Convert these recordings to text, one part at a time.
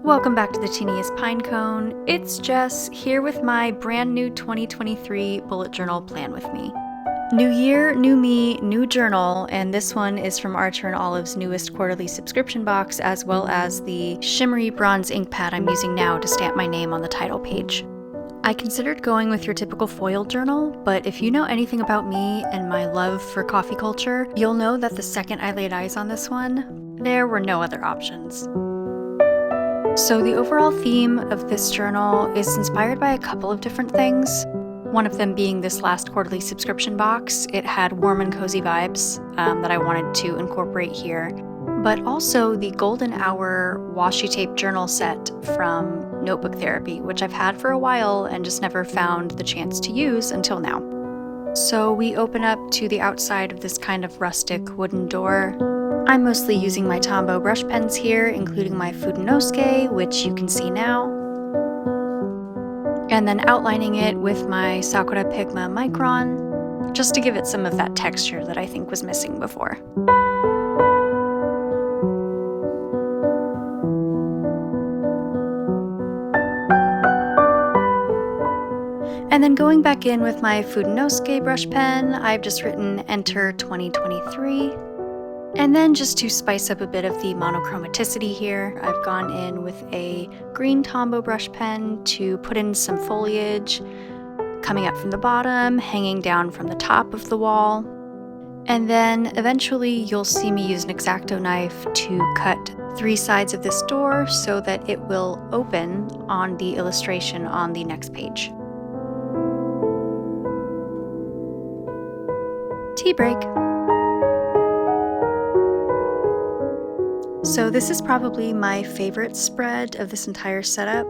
Welcome back to the Teeniest Pinecone. It's Jess here with my brand new 2023 bullet journal Plan With Me. New year, new me, new journal, and this one is from Archer and Olive's newest quarterly subscription box, as well as the shimmery bronze ink pad I'm using now to stamp my name on the title page. I considered going with your typical foil journal, but if you know anything about me and my love for coffee culture, you'll know that the second I laid eyes on this one, there were no other options. So the overall theme of this journal is inspired by a couple of different things. One of them being this last quarterly subscription box. It had warm and cozy vibes that I wanted to incorporate here. But also the Golden Hour washi tape journal set from Notebook Therapy, which I've had for a while and just never found the chance to use until now. So we open up to the outside of this kind of rustic wooden door. I'm mostly using my Tombow brush pens here, including my Fudenosuke, which you can see now, and then outlining it with my Sakura Pigma Micron, just to give it some of that texture that I think was missing before. And then going back in with my Fudenosuke brush pen, I've just written Enter 2023. And then just to spice up a bit of the monochromaticity here, I've gone in with a green Tombow brush pen to put in some foliage coming up from the bottom, hanging down from the top of the wall. And then eventually you'll see me use an X-Acto knife to cut 3 sides of this door so that it will open on the illustration on the next page. Tea break. So this is probably my favorite spread of this entire setup.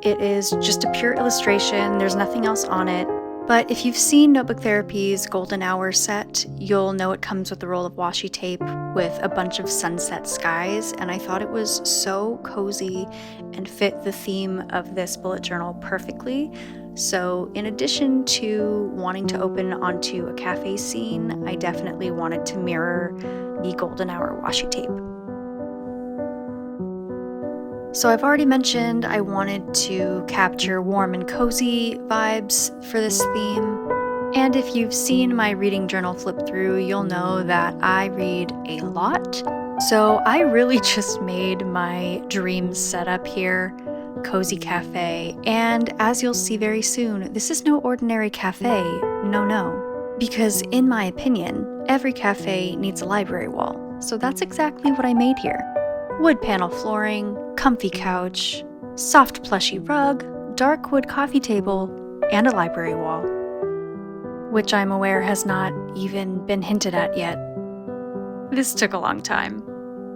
It is just a pure illustration, there's nothing else on it. But if you've seen Notebook Therapy's Golden Hour set, you'll know it comes with a roll of washi tape with a bunch of sunset skies, and I thought it was so cozy and fit the theme of this bullet journal perfectly. So in addition to wanting to open onto a cafe scene, I definitely wanted to mirror the Golden Hour washi tape. So I've already mentioned I wanted to capture warm and cozy vibes for this theme. And if you've seen my reading journal flip through, you'll know that I read a lot. So I really just made my dream setup here, cozy cafe. And as you'll see very soon, this is no ordinary cafe, no. Because in my opinion, every cafe needs a library wall. So that's exactly what I made here. Wood panel flooring, comfy couch, soft plushy rug, dark wood coffee table, and a library wall, which I'm aware has not even been hinted at yet. This took a long time.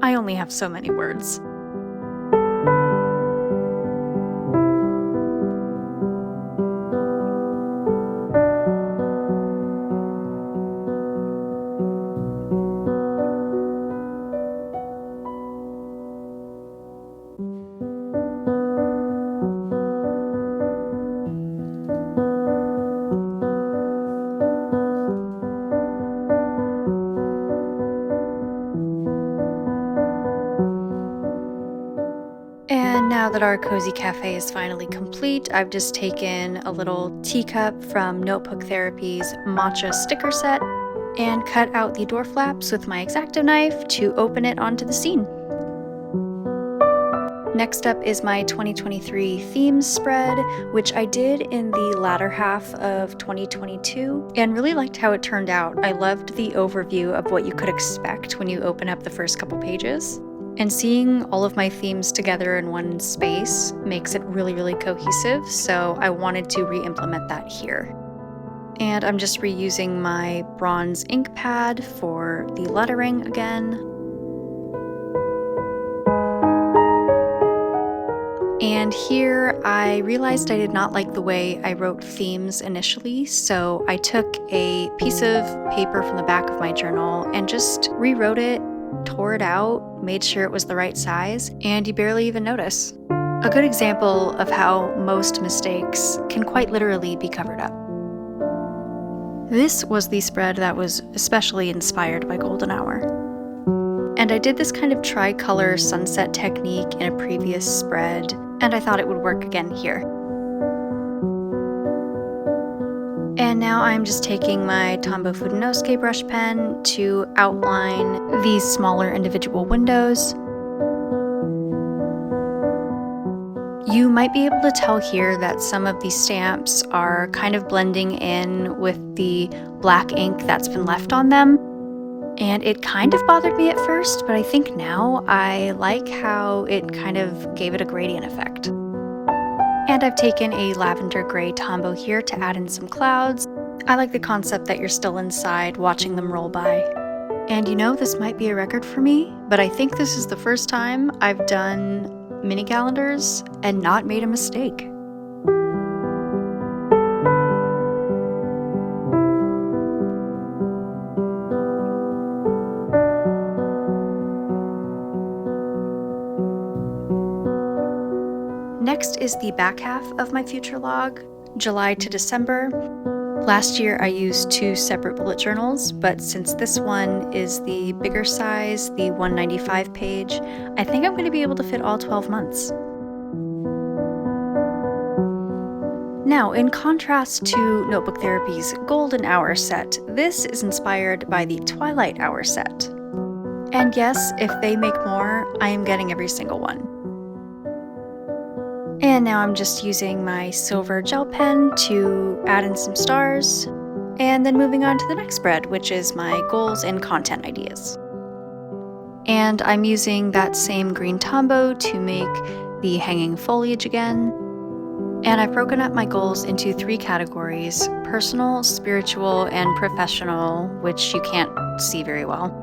I only have so many words. And now that our cozy cafe is finally complete, I've just taken a little teacup from Notebook Therapy's matcha sticker set and cut out the door flaps with my X-Acto knife to open it onto the scene. Next up is my 2023 themes spread, which I did in the latter half of 2022 and really liked how it turned out. I loved the overview of what you could expect when you open up the first couple pages. And seeing all of my themes together in one space makes it really cohesive, so I wanted to re-implement that here. And I'm just reusing my bronze ink pad for the lettering again. And here I realized I did not like the way I wrote themes initially, so I took a piece of paper from the back of my journal and just rewrote it, tore it out, made sure it was the right size, and you barely even notice. A good example of how most mistakes can quite literally be covered up. This was the spread that was especially inspired by Golden Hour. And I did this kind of tricolor sunset technique in a previous spread, and I thought it would work again here. And now I'm just taking my Tombow Fudenosuke brush pen to outline these smaller individual windows. You might be able to tell here that some of these stamps are kind of blending in with the black ink that's been left on them. And it kind of bothered me at first, but I think now I like how it kind of gave it a gradient effect. And I've taken a lavender gray Tombow here to add in some clouds. I like the concept that you're still inside watching them roll by. And you know, this might be a record for me, but I think this is the first time I've done mini calendars and not made a mistake. Next is the back half of my future log, July to December. Last year I used 2 separate bullet journals, but since this one is the bigger size, the 195 page, I think I'm going to be able to fit all 12 months. Now, in contrast to Notebook Therapy's Golden Hour set, this is inspired by the Twilight Hour set. And yes, if they make more, I am getting every single one. And now I'm just using my silver gel pen to add in some stars, and then moving on to the next spread, which is my goals and content ideas. And I'm using that same green Tombow to make the hanging foliage again. And I've broken up my goals into 3 categories: personal, spiritual, and professional, which you can't see very well.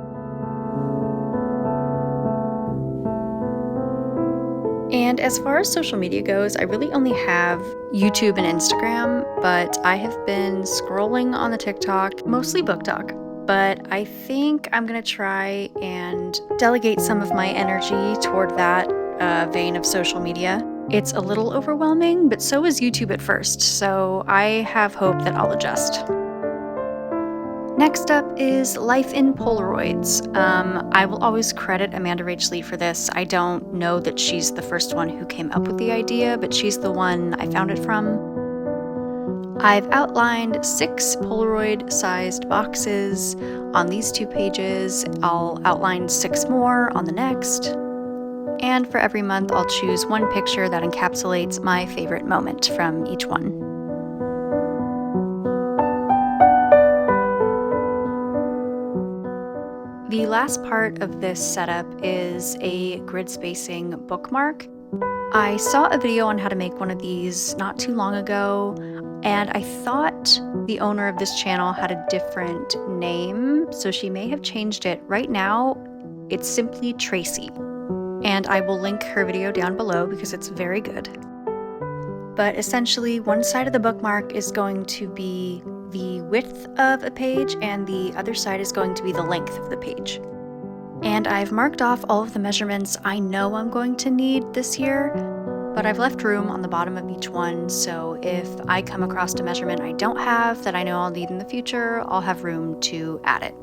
And as far as social media goes, I really only have YouTube and Instagram, but I have been scrolling on the TikTok, mostly book talk. But I think I'm gonna try and delegate some of my energy toward that vein of social media. It's a little overwhelming, but so is YouTube at first, so I have hope that I'll adjust. Next up is Life in Polaroids. I will always credit Amanda Rach Lee for this. I don't know that she's the first one who came up with the idea, but she's the one I found it from. I've outlined 6 Polaroid-sized boxes on these 2 pages. I'll outline 6 more on the next. And for every month, I'll choose one picture that encapsulates my favorite moment from each one. The last part of this setup is a grid spacing bookmark. I saw a video on how to make one of these not too long ago, and I thought the owner of this channel had a different name, so she may have changed it. Right now, it's simply Tracy, and I will link her video down below because it's very good. But essentially, one side of the bookmark is going to be the width of a page, and the other side is going to be the length of the page. And I've marked off all of the measurements I know I'm going to need this year, but I've left room on the bottom of each one, so if I come across a measurement I don't have that I know I'll need in the future, I'll have room to add it.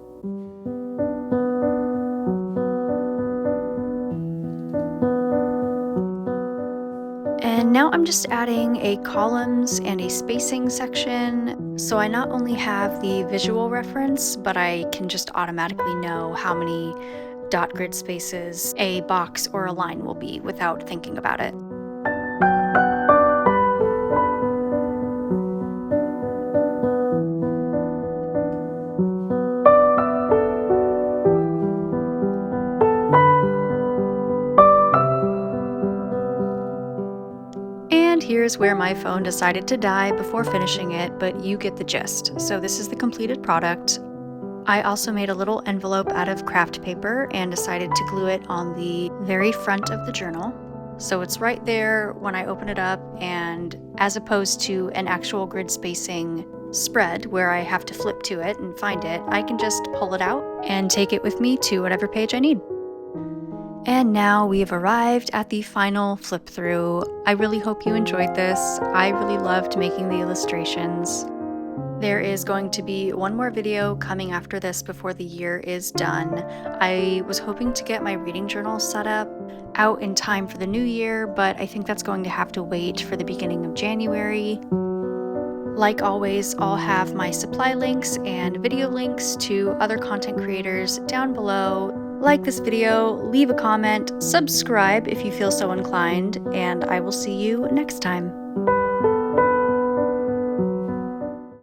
And now I'm just adding a columns and a spacing section, so I not only have the visual reference, but I can just automatically know how many dot grid spaces a box or a line will be without thinking about it. Here's where my phone decided to die before finishing it, but you get the gist. So this is the completed product. I also made a little envelope out of craft paper and decided to glue it on the very front of the journal. So it's right there when I open it up, and as opposed to an actual grid spacing spread where I have to flip to it and find it, I can just pull it out and take it with me to whatever page I need. And now we have arrived at the final flip through. I really hope you enjoyed this. I really loved making the illustrations. There is going to be one more video coming after this before the year is done. I was hoping to get my reading journal set up out in time for the new year, but I think that's going to have to wait for the beginning of January. Like always, I'll have my supply links and video links to other content creators down below. Like this video, leave a comment, subscribe if you feel so inclined, and I will see you next time.